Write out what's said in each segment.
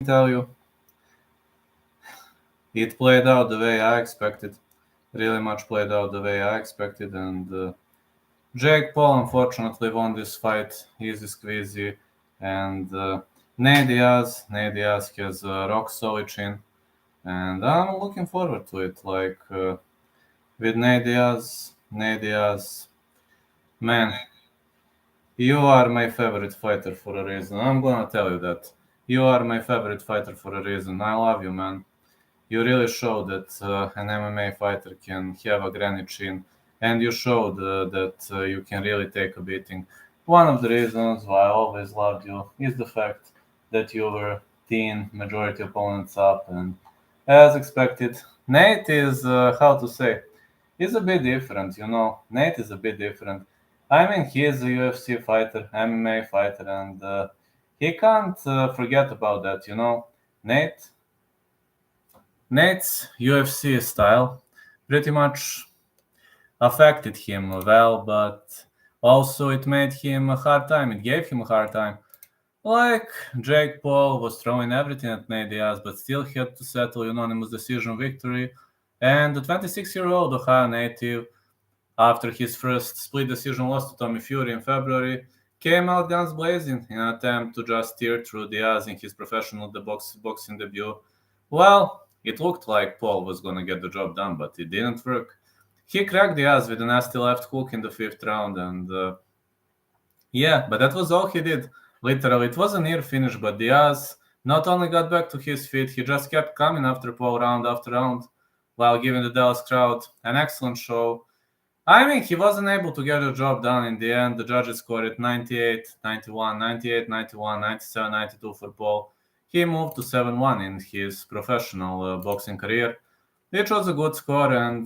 tell you, it played out the way I expected. Really much played out the way I expected, and Jake Paul unfortunately won this fight easy squeezy, and Nate Diaz has a rock solid chin, and I'm looking forward to it. With Nate Diaz, man, you are my favorite fighter for a reason. I'm gonna tell you that. You are my favorite fighter for a reason. I love you, man. You really showed that an MMA fighter can have a granite chin, and you showed that you can really take a beating. One of the reasons why I always loved you is the fact that you were teeing majority opponents up, and as expected, Nate is how to say, he's a bit different. Nate is a bit different. I mean, he is a UFC fighter, MMA fighter, and he can't forget about that. Nate. Nate's UFC style pretty much affected him well, but also it made him a hard time. It gave him a hard time. Like Jake Paul was throwing everything at Nate Diaz, but still had to settle unanimous decision victory. And the 26-year-old Ohio native, after his first split decision loss to Tommy Fury in February, came out guns blazing in an attempt to just steer through Diaz in his professional boxing debut. Well, it looked like Paul was going to get the job done, but it didn't work. He cracked Diaz with a nasty left hook in the 5th round, and but that was all he did. Literally, it was a near finish, but Diaz not only got back to his feet, he just kept coming after Paul round after round, while giving the Dallas crowd an excellent show. I mean, he wasn't able to get the job done in the end. The judges scored it 98-91, 98-91, 97-92 for Paul. He moved to 7-1 in his professional boxing career, which was a good score, and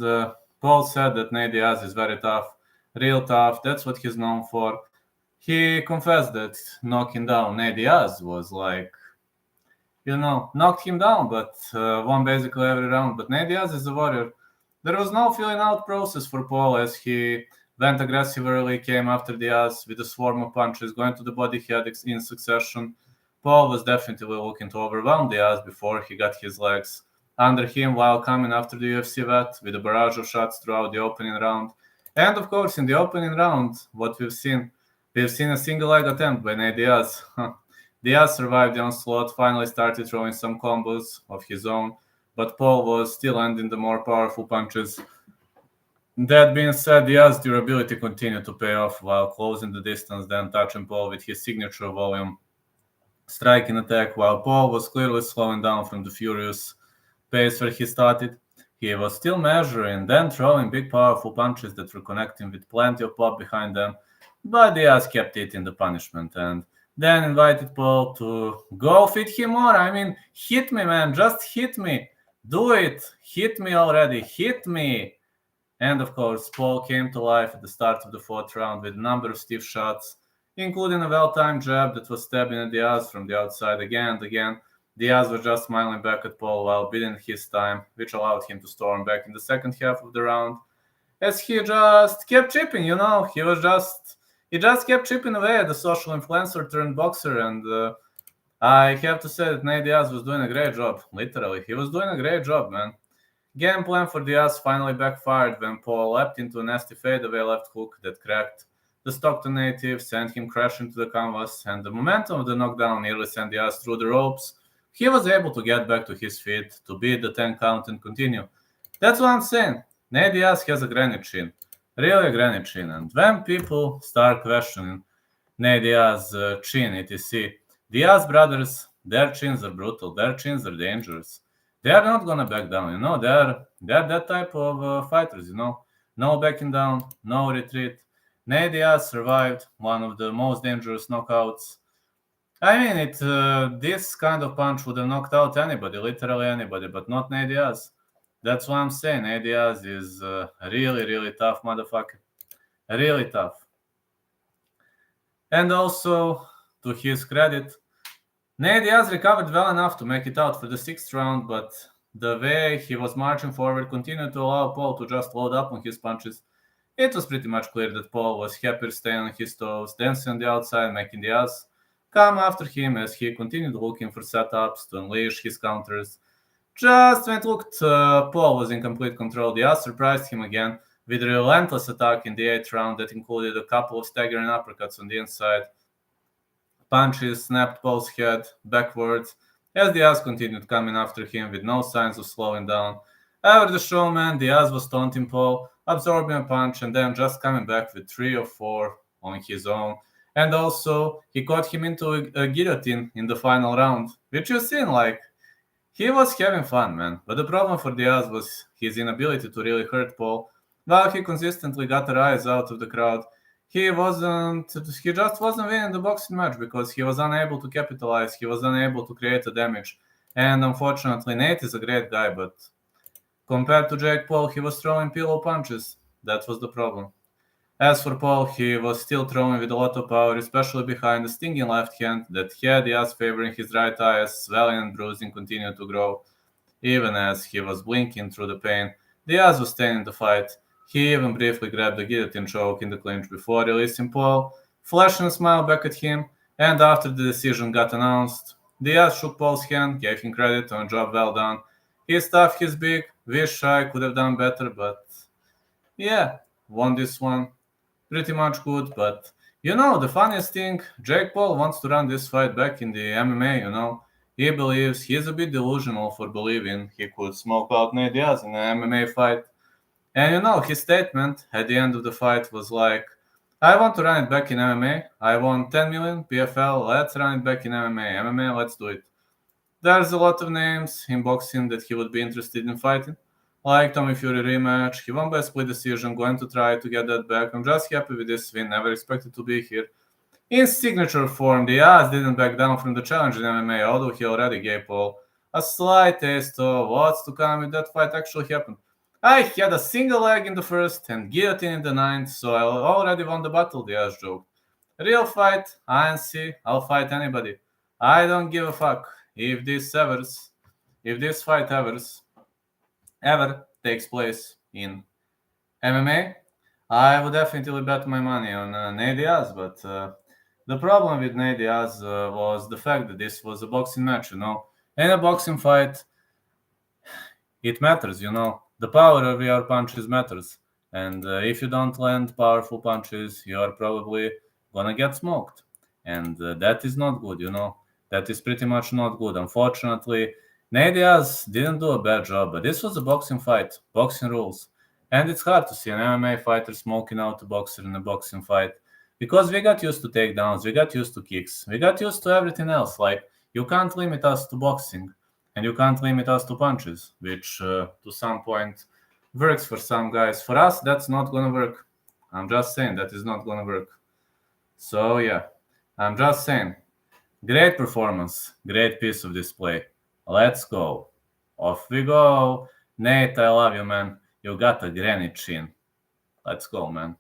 Paul said that Nate Diaz is very tough, real tough. That's what he's known for. He confessed that knocking down Nate Diaz was knocked him down, but won basically every round. But Nate Diaz is a warrior. There was no feeling out process for Paul as he went aggressive early, came after Diaz with a swarm of punches, going to the body head in succession. Paul was definitely looking to overwhelm Diaz before he got his legs under him while coming after the UFC vet with a barrage of shots throughout the opening round. And of course, in the opening round, what we've seen a single leg attempt by Nate Diaz. Diaz survived the onslaught, finally started throwing some combos of his own, but Paul was still landing the more powerful punches. That being said, Diaz's durability continued to pay off while closing the distance, then touching Paul with his signature volume striking attack. While Paul was clearly slowing down from the furious pace where he started, he was still measuring, then throwing big powerful punches that were connecting with plenty of pop behind them, but Diaz kept eating the punishment and then invited Paul to go fit him more. I mean, hit me, man, just hit me. Do it. Hit me already. Hit me. And of course, Paul came to life at the start of the 4th round with a number of stiff shots, including a well-timed jab that was stabbing at Diaz from the outside again and again. Diaz was just smiling back at Paul while bidding his time, which allowed him to storm back in the second half of the round. As he just kept chipping, he just kept chipping away at the social influencer turned boxer, and I have to say that Nate Diaz was doing a great job. Literally, he was doing a great job, man. Game plan for Diaz finally backfired when Paul leapt into a nasty fadeaway left hook that cracked the Stockton native, sent him crashing to the canvas, and the momentum of the knockdown nearly sent Diaz through the ropes. He was able to get back to his feet, to beat the 10 count and continue. That's what I'm saying. Nate Diaz has a granite chin. Really a granite chin. And when people start questioning Nate Diaz's chin, etc., Diaz brothers, their chins are brutal. Their chins are dangerous. They are not going to back down, They're that type of fighters, No backing down, no retreat. Nate Diaz survived one of the most dangerous knockouts. I mean, this kind of punch would have knocked out anybody, literally anybody, but not Nate Diaz. That's what I'm saying. Nate Diaz is a really, really tough motherfucker. Really tough. And also, to his credit, Nate Diaz recovered well enough to make it out for the 6th round, but the way he was marching forward continued to allow Paul to just load up on his punches. It was pretty much clear that Paul was happier staying on his toes, dancing on the outside, making Diaz come after him as he continued looking for setups to unleash his counters. Just when it looked Paul was in complete control, Diaz surprised him again with a relentless attack in the 8th round that included a couple of staggering uppercuts on the inside. Punches snapped Paul's head backwards as Diaz continued coming after him with no signs of slowing down. After the showman, Diaz was taunting Paul, absorbing a punch, and then just coming back with 3 or 4 on his own. And also, he caught him into a guillotine in the final round, which you seen, like, he was having fun, man. But the problem for Diaz was his inability to really hurt Paul. While he consistently got a rise out of the crowd, he just wasn't winning the boxing match because he was unable to capitalize, he was unable to create a damage. And unfortunately, Nate is a great guy, but compared to Jake Paul, he was throwing pillow punches. That was the problem. As for Paul, he was still throwing with a lot of power, especially behind the stinging left hand that had Diaz favoring his right eye as swelling and bruising continued to grow. Even as he was blinking through the pain, Diaz was staying in the fight. He even briefly grabbed the guillotine choke in the clinch before releasing Paul, flashing a smile back at him, and after the decision got announced, Diaz shook Paul's hand, gave him credit on a job well done. He's tough, he's big, wish I could have done better, but yeah, won this one. Pretty much good, but the funniest thing, Jake Paul wants to run this fight back in the MMA, He believes he's a bit delusional for believing he could smoke out Nate Diaz in an MMA fight. And his statement at the end of the fight was like, I want to run it back in MMA. I want 10 million PFL. Let's run it back in MMA. MMA, let's do it. There's a lot of names in boxing that he would be interested in fighting. Like Tommy Fury rematch, he won by split decision, going to try to get that back. I'm just happy with this win, never expected to be here. In signature form, Diaz didn't back down from the challenge in MMA, although he already gave Paul a slight taste of what's to come if that fight actually happened. I had a single leg in the first and guillotine in the 9th, so I already won the battle, Diaz joked. Real fight, INC, I'll fight anybody. I don't give a fuck if this fight ever takes place in MMA. I would definitely bet my money on Nate Diaz, but the problem with Nate Diaz was the fact that this was a boxing match, In a boxing fight, it matters, The power of your punches matters. And if you don't land powerful punches, you are probably gonna get smoked. And that is not good, That is pretty much not good. Unfortunately, Nate Diaz didn't do a bad job, but this was a boxing fight, boxing rules. And it's hard to see an MMA fighter smoking out a boxer in a boxing fight because we got used to takedowns, we got used to kicks, we got used to everything else. Like, you can't limit us to boxing and you can't limit us to punches, which to some point works for some guys. For us, that's not going to work. I'm just saying that is not going to work. So, yeah, I'm just saying. Great performance, great piece of display. Let's go. Off we go. Nate, I love you, man. You got a granny chin. Let's go, man.